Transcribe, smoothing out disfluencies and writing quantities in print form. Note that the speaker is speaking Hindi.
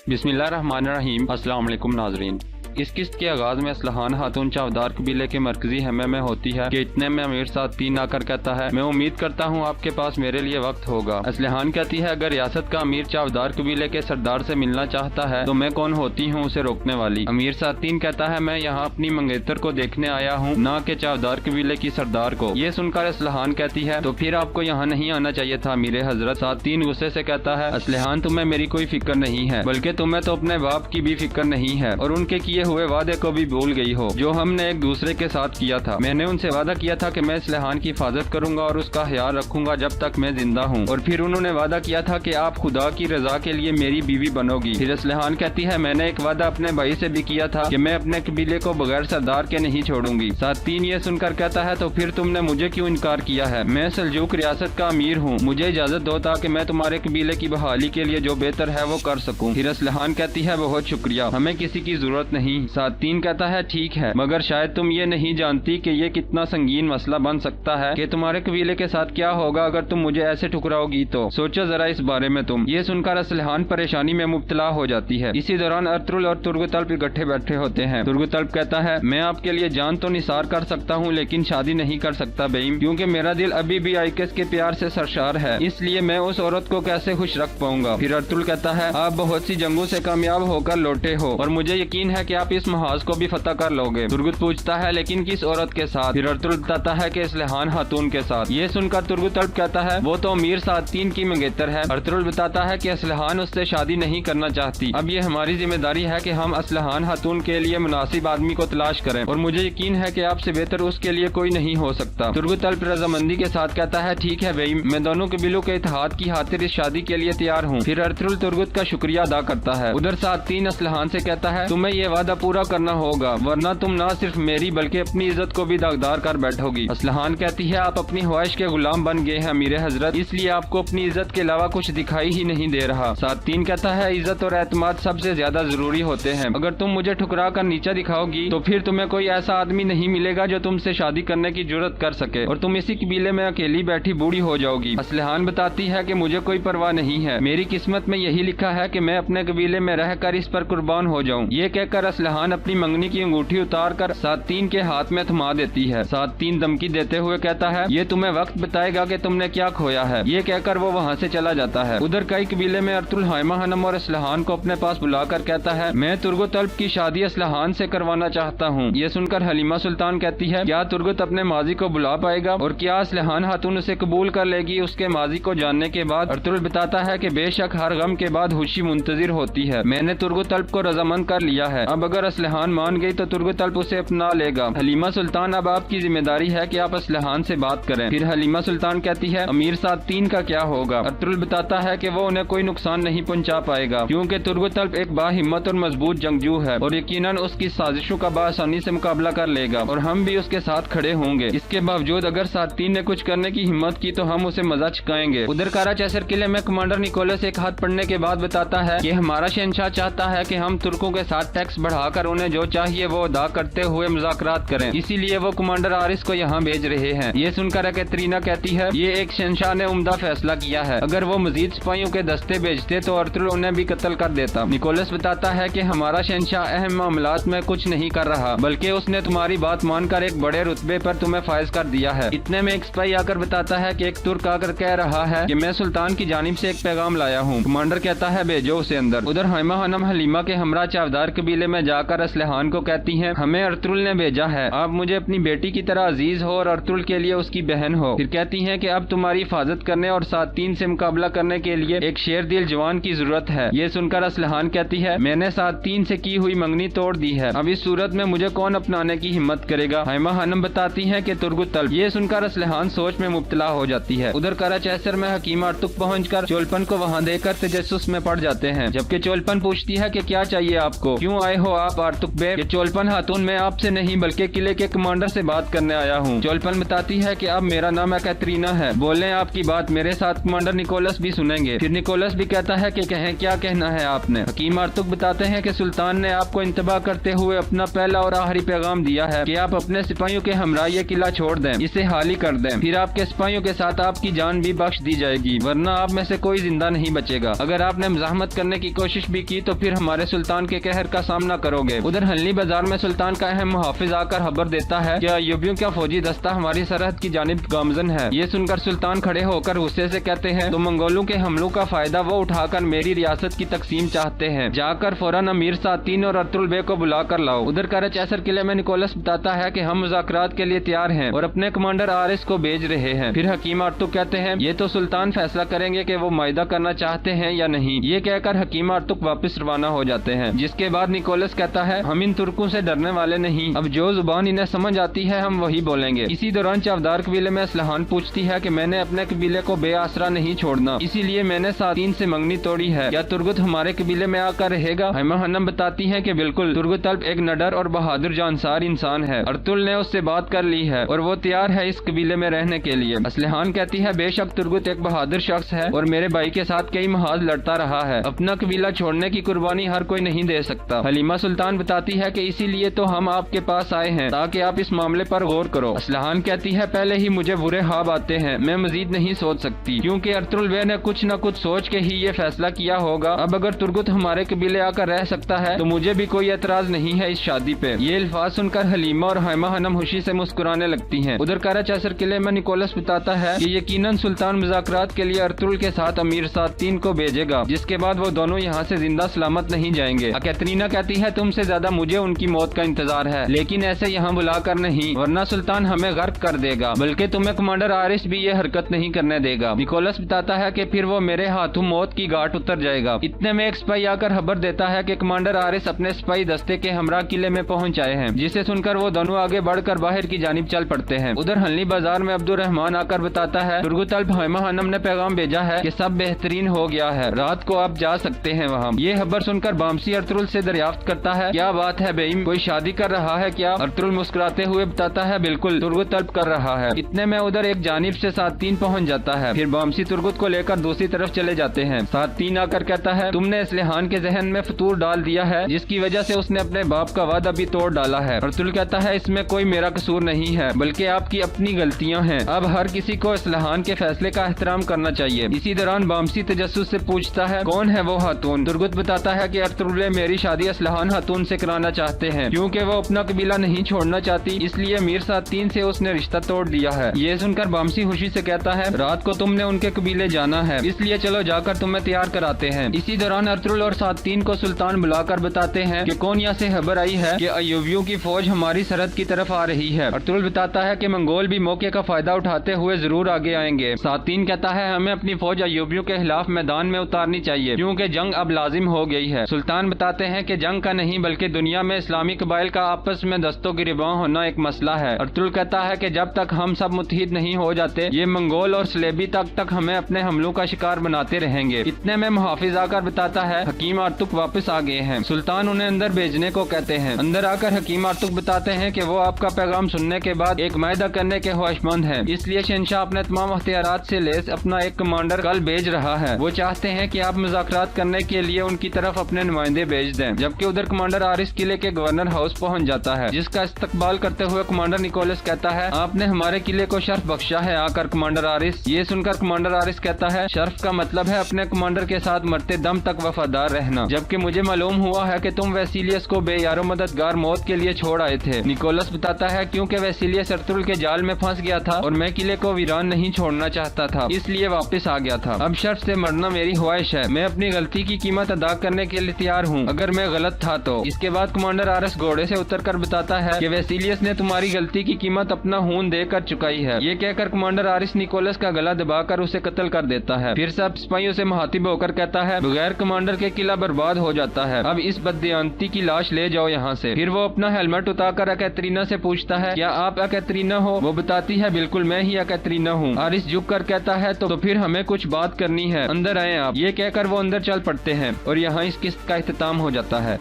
बिस्मिल्लाहिर्रहमानिर्रहीम। अस्सलाम वालेकुम नाजरीन। इस किस्त के आगाज में असलहान खातून चावदार कबीले के मरकजी हमे में होती है कि इतने में अमीर साथ तीन आकर कहता है, मैं उम्मीद करता हूँ आपके पास मेरे लिए वक्त होगा। असलहान कहती है, अगर रियासत का अमीर चावदार कबीले के सरदार से मिलना चाहता है तो मैं कौन होती हूँ उसे रोकने वाली। अमीर साथ तीन कहता है, मैं यहाँ अपनी मंगेतर को देखने आया हूँ, न के चावदार कबीले की सरदार को। ये सुनकर असलहान कहती है, तो फिर आपको यहाँ नहीं आना चाहिए था अमीर हजरत। साथ तीन गुस्से से कहता है, असलहान तुम्हें मेरी कोई फिक्र नहीं है, बल्कि तुम्हें तो अपने बाप की भी फिक्र नहीं है और उनके किए हुए वादे को भी भूल गई हो जो हमने एक दूसरे के साथ किया था। मैंने उनसे वादा किया था कि मैं असलहान की हिफाजत करूंगा और उसका ख्याल रखूंगा जब तक मैं जिंदा हूँ, और फिर उन्होंने वादा किया था कि आप खुदा की रजा के लिए मेरी बीवी बनोगी। फिर असलहान कहती है, मैंने एक वादा अपने भाई से भी किया था कि मैं अपने कबीले को बगैर सरदार के नहीं छोड़ूंगी। साथ तीन ये सुनकर कहता है, तो फिर तुमने मुझे क्यों इनकार किया है? मैं सल्जूक रियासत का अमीर हूँ, मुझे इजाजत दो ताकि मैं तुम्हारे कबीले की बहाली के लिए जो बेहतर है वो कर सकूँ। फिर असलहान कहती है, बहुत शुक्रिया, हमें किसी की जरूरत नहीं। साथ तीन कहता है, ठीक है, मगर शायद तुम ये नहीं जानती कि ये कितना संगीन मसला बन सकता है कि तुम्हारे कबीले के साथ क्या होगा अगर तुम मुझे ऐसे ठुकराओगी तो। सोचो जरा इस बारे में तुम। ये सुनकर असलहान परेशानी में मुब्तला हो जाती है। इसी दौरान अर्तुल और तुर्गतल्प इकट्ठे बैठे होते हैं। तुर्गतल्प कहता है, मैं आपके लिए जान तो निसार कर सकता हूँ लेकिन शादी नहीं कर सकता बेईम, क्योंकि मेरा दिल अभी भी आइकस के प्यार से सरशार है, इसलिए मैं उस औरत को कैसे खुश रख पाऊंगा। फिर अर्तुल कहता है, आप बहुत सी जंगों से कामयाब होकर लौटे हो और मुझे यकीन है कि आप इस महाज को भी फतह कर लोगे। तुर्गत पूछता है, लेकिन किस औरत के साथ? फिर अर्तुल बताता है कि असलहान खातून के साथ। ये सुनकर तुर्गतल्प कहता है, वो तो अमीर साथ तीन की मंगेतर है। अर्तुल बताता है कि असलहान उससे शादी नहीं करना चाहती। अब ये हमारी जिम्मेदारी है कि हम असलहान खातून के लिए मुनासिब आदमी को तलाश करें और मुझे यकीन है कि आपसे बेहतर उसके लिए कोई नहीं हो सकता। तुर्गतल्प रजामंदी के साथ कहता है, ठीक है बेईम, मैं दोनों कबीलों के इत्तेहाद की खातिर इस शादी के लिए तैयार हूँ। फिर अर्तुल तुर्गत का शुक्रिया अदा करता है। उधर साथ तीन असलहान से कहता है, तुम्हें ये वादा पूरा करना होगा वरना तुम न सिर्फ मेरी बल्कि अपनी इज्जत को भी दागदार कर बैठोगी। असलहान कहती है, आप अपनी ख्वाहिश के गुलाम बन गए हैं अमीर हजरत, इसलिए आपको अपनी इज्जत के अलावा कुछ दिखाई ही नहीं दे रहा। साथ तीन कहता है, इज्जत और एतमाद सबसे ज्यादा जरूरी होते हैं, अगर तुम मुझे ठुकरा कर नीचा दिखाओगी तो फिर तुम्हें कोई ऐसा आदमी नहीं मिलेगा जो तुमसे शादी करने की जुर्रत कर सके और तुम इसी कबीले में अकेली बैठी बूढ़ी हो जाओगी। असलहान बताती है कि मुझे कोई परवाह नहीं है, मेरी किस्मत में यही लिखा है कि मैं अपने कबीले में रहकर इस पर कुर्बान हो जाऊं। ये कहकर असलहान अपनी मंगनी की अंगूठी उतार कर साथ तीन के हाथ में थमा देती है। साथ तीन धमकी देते हुए कहता है, ये तुम्हें वक्त बताएगा कि तुमने क्या खोया है। ये कहकर वो वहाँ से चला जाता है। उधर कई कबीले में अर्तुल हाइमा हनम और असलहान को अपने पास बुलाकर कहता है, मैं तुर्गतल्प की शादी असलहान से करवाना चाहता हूँ। ये सुनकर हलीमा सुल्तान कहती है, क्या तुर्गत अपने माजी को बुला पाएगा और क्या असलहान खातून उसे कबूल कर लेगी उसके माजी को जानने के बाद? अर्तुल बताता है कि बेशक हर गम के बाद खुशी मुंतजिर होती है, मैंने तुर्गतल्प को रजामंद कर लिया है, अब अगर असलहान मान गई तो तुर्गतल्प उसे अपना लेगा। हलीमा सुल्तान, अब आपकी जिम्मेदारी है कि आप असलहान से बात करें। फिर हलीमा सुल्तान कहती है, अमीर साथ तीन का क्या होगा? अर्तुल बताता है कि वो उन्हें कोई नुकसान नहीं पहुंचा पाएगा क्योंकि तुर्गतल्प एक बाहिम्मत और मजबूत जंगजू है और यकीनन उसकी साजिशों का बआसानी से मुकाबला कर लेगा और हम भी उसके साथ खड़े होंगे। इसके बावजूद अगर साथ तीन ने कुछ करने की हिम्मत की तो हम उसे मजा चुकाएंगे। उधर काराचैसर किले में कमांडर निकोलस एक हाथ पढ़ने के बाद बताता है कि हमारा शहंशाह चाहता है कि हम तुर्कों के साथ टैक्स बढ़ाकर उन्हें जो चाहिए वो अदा करते हुए मुज़ाकरात करें, इसीलिए वो कमांडर आरिस को यहाँ भेज रहे हैं। ये सुनकर कैटरीना कहती है, ये एक शहंशाह ने उम्दा फैसला किया है, अगर वो मजीद सिपाहियों के दस्ते भेजते तो अर्तुल उन्हें भी कत्ल कर देता। निकोलस बताता है कि हमारा शहंशाह अहम मामलात में कुछ नहीं कर रहा बल्कि उसने तुम्हारी बात मानकर एक बड़े रुतबे पर तुम्हें फायज कर दिया है। इतने में एक सिपाही आकर बताता है कि एक तुर्क आकर कह रहा है कि मैं सुल्तान की जानिब से एक पैगाम लाया हूँ। कमांडर कहता है, भेजो उसे अंदर। उधर हाइमा हनम हलीमा के हमरा चावदार कबीले में जाकर असलहान को कहती है, हमें अर्तुल ने भेजा है, आप मुझे अपनी बेटी की तरह अजीज हो और अर्तुल के लिए उसकी बहन हो। फिर कहती है कि अब तुम्हारी हिफाजत करने और साथ तीन से मुकाबला करने के लिए एक शेर दिल जवान की जरूरत है। ये सुनकर असलहान कहती है, मैंने साथ तीन से की हुई मंगनी तोड़ दी है, अब इस सूरत में मुझे कौन अपनाने की हिम्मत करेगा? हाइमा हनम बताती है कि तुर्गतल्प। ये सुनकर असलहान सोच में मुब्तला हो जाती है। उधर काराचैसर में हकीम अर्तुक पहुंचकर चोलपन को वहां देकर तजस्सुस में पड़ जाते हैं, जबकि चोलपन पूछती है कि क्या चाहिए आपको, क्यों आए हो आप आर्तुक बे, ये चोलपन खातून, मैं आपसे नहीं बल्कि किले के कमांडर से बात करने आया हूँ। चोलपन बताती है कि अब मेरा नाम कैटरीना है, बोले आपकी बात मेरे साथ कमांडर निकोलस भी सुनेंगे। फिर निकोलस भी कहता है कि कहें क्या कहना है आपने। हकीम आर्तुक बताते हैं कि सुल्तान ने आपको इंतबाह करते हुए अपना पहला और आखिरी पैगाम दिया है कि आप अपने सिपाहियों के हमरा ये किला छोड़ दें, इसे हाली कर दें, फिर आपके सिपाहियों के साथ आपकी जान भी बख्श दी जाएगी, वरना आप में से कोई जिंदा नहीं बचेगा। अगर आपने मज़ाहमत करने की कोशिश भी की तो फिर हमारे सुल्तान के कहर का सामना करोगे। उधर हल्ली बाजार में सुल्तान का अहम मुहाफिज आकर खबर देता है कि अय्यूबियों का फौजी दस्ता हमारी सरहद की जानिब गामजन है। ये सुनकर सुल्तान खड़े होकर गुस्से से कहते हैं, तो मंगोलों के हमलों का फायदा वो उठाकर मेरी रियासत की तकसीम चाहते हैं, जाकर फौरन अमीर सातीन और अर्तुल बे को बुला कर लाओ। उधर करचैसर किले में निकोलस बताता है कि हम मुज़ाकरात के लिए तैयार हैं और अपने कमांडर आरिस को भेज रहे हैं। फिर हकीम आर्तुक कहते हैं, ये तो सुल्तान फैसला करेंगे कि वो मायदा करना चाहते हैं या नहीं। ये कहकर हकीम आर्तुक वापस रवाना हो जाते हैं। जिसके बाद निकोलस कहता है, हम इन तुर्कों से डरने वाले नहीं, अब जो जुबान इन्हें समझ आती है हम वही बोलेंगे। इसी दौरान चावदार कबीले में असलहान पूछती है कि मैंने अपने कबीले को बेआसरा नहीं छोड़ना, इसीलिए मैंने सातीन से मंगनी तोड़ी है, क्या तुर्गुत हमारे कबीले में आकर रहेगा? हैमा हनम बताती है कि बिल्कुल, तुर्गुतल्ब एक नडर और बहादुर जानसार इंसान है, अर्तुल ने उससे बात कर ली है और वो तैयार है इस कबीले में रहने के लिए। असलहान कहती है, बेशक तुर्गुत एक बहादुर शख्स है और मेरे भाई के साथ कई महाज लड़ता रहा है, अपना कबीला छोड़ने की कुर्बानी हर कोई नहीं दे सकता। हलीमा सुल्तान बताती है कि इसीलिए तो हम आपके पास आए हैं ताकि आप इस मामले पर गौर करो। असलहान कहती है, पहले ही मुझे बुरे ख्वाब आते हैं, मैं मजीद नहीं सोच सकती, क्योंकि अर्तुल बे ने कुछ न कुछ सोच के ही ये फैसला किया होगा। अब अगर तुर्गुत हमारे कबीले आकर रह सकता है तो मुझे भी कोई एतराज नहीं है इस शादी पे। ये अल्फाज सुनकर हलीमा और हैमा हनम खुशी से मुस्कुराने लगती हैं। उधर करचैसर किले में निकोलस बताता है कि यकीनन सुल्तान मुज़ाकरात के लिए अर्तुल के साथ अमीर सातीन को भेजेगा, जिसके बाद वो दोनों यहाँ से जिंदा सलामत नहीं जाएंगे। कैटरीना कहती है, तुमसे ज्यादा मुझे उनकी मौत का इंतजार है, लेकिन ऐसे यहाँ बुलाकर नहीं, वरना सुल्तान हमें गर्क कर देगा, बल्कि तुम्हें कमांडर आरिस भी ये हरकत नहीं करने देगा। निकोलस बताता है कि फिर वो मेरे हाथों मौत की घाट उतर जाएगा। इतने में एक सिपाही आकर खबर देता है कि कमांडर आरिस अपने सिपाही दस्ते के हमरा किले में पहुंच आए हैं, जिसे सुनकर वो दोनों आगे बढ़कर बाहर की जानिब चल पड़ते हैं। उधर हल्ली बाजार में अब्दुल रहमान आकर बताता है, तुर्गुतल्ब हैमा हनम ने पैगाम भेजा है कि सब बेहतरीन हो गया है, रात को आप जा सकते हैं वहाँ। ये खबर सुनकर बामसी अर्तुल से दरियाफ्त करता है, क्या बात है बेईम, कोई शादी कर रहा है क्या? अर्तुल मुस्कुराते हुए बताता है, बिल्कुल, तुर्गुतल्ब कर रहा है। इतने में उधर एक जानिब से सातीन पहुंच जाता है। फिर बामसी तुर्गुत को लेकर दूसरी तरफ चले जाते हैं। सातीन आकर कहता है, तुमने असलहान के जहन में फतूर डाल दिया है, जिसकी वजह से उसने अपने बाप का वादा भी तोड़ डाला है। अर्तुल कहता है, इसमें कोई मेरा कसूर नहीं है, बल्कि आपकी अपनी गलतियां हैं। अब हर किसी को असलहान के फैसले का एहतराम करना चाहिए। इसी दौरान बामसी तजस्सुस से पूछता है, कौन है वो खातून? तुर्गुत बताता है कि अर्तुल मेरी शादी असलहान खातून से कराना चाहते हैं, क्योंकि वो अपना कबीला नहीं छोड़ना चाहती, इसलिए मीर सातीन से उसने रिश्ता तोड़ दिया है। ये सुनकर बामसी खुशी से कहता है, रात को तुमने उनके कबीले जाना है, इसलिए चलो जाकर तुम्हें तैयार कराते हैं। इसी दौरान अर्तुल और सातीन को सुल्तान बुलाकर बताते हैं कि कोनिया से खबर आई है कि अय्यूबियों की फौज हमारी सरहद की तरफ आ रही है। अर्तुल बताता है कि मंगोल भी मौके का फायदा उठाते हुए जरूर आगे आएंगे। सातीन कहता है, हमें अपनी फौज अय्यूबियों के खिलाफ मैदान में उतारनी चाहिए, क्योंकि जंग अब लाजिम हो गई है। सुल्तान बताते हैं कि जंग का नहीं बल्कि दुनिया में इस्लामी कबाइल का आपस में दस्तों गिरबान होना एक मसला है। अर्तुल कहता है कि जब तक हम सब मुत्तहिद नहीं हो जाते, ये मंगोल और सलेबी तक हमें अपने हमलों का शिकार बनाते रहेंगे। इतने में मुहाफिज आकर बताता है, हकीम आर्तुक वापस आ गए हैं। सुल्तान उन्हें अंदर भेजने को कहते हैं। अंदर आकर हकीम आर्तुक बताते हैं कि वो आपका पैगाम सुनने के बाद एक मायदा करने के ख्वाहिशमंद हैं, इसलिए शहंशाह अपने तमाम अख्तियारात से लेस अपना एक कमांडर कल भेज रहा है। वो चाहते हैं कि आप मुज़ाकरात करने के लिए उनकी तरफ अपने नुमाइंदे भेज दें। जबकि उधर कमांडर आरिस किले के गवर्नर हाउस पहुंच जाता है, जिसका इस्तकबाल करते हुए कमांडर निकोलस कहता है, आपने हमारे किले को शर्फ बख्शा है आकर कमांडर आरिस। ये सुनकर कमांडर आरिस कहता है, शर्फ का मतलब है अपने कमांडर के साथ मरते दम तक वफादार रहना, जबकि मुझे मालूम हुआ है कि तुम वेसिलियस को बेयारो मददगार मौत के लिए छोड़ आए थे। निकोलस बताता है, क्योंकि वेसिलियस अर्तुल के जाल में फंस गया था और मैं किले को वीरान नहीं छोड़ना चाहता था, इसलिए वापस आ गया था। अब शर्फ से मरना मेरी ख्वाहिश है, मैं अपनी गलती की कीमत अदा करने के लिए तैयार हूँ, अगर मैं गलत था तो। इसके बाद कमांडर आरिस घोड़े से उतरकर बताता है कि वेसिलियस ने तुम्हारी गलती की कीमत अपना खून देकर चुकाई है। ये कहकर कमांडर आरिस निकोलस का गला दबाकर उसे कत्ल कर देता है। फिर सब सिपाहियों से मुखातिब होकर कहता है, बगैर कमांडर के किला बर्बाद हो जाता है, अब इस बददियांती की लाश ले जाओ यहाँ से। फिर वो अपना हेलमेट उतारकर कैटरीना से पूछता है, क्या आप कैटरीना हो? वो बताती है, बिल्कुल मैं ही कैटरीना हूँ। आरिस झुक कर कहता है, तो फिर हमें कुछ बात करनी है, अंदर आए आप। ये कहकर वो अंदर चल पड़ते हैं और यहाँ इस किस्त का इख्तिताम हो जाता है।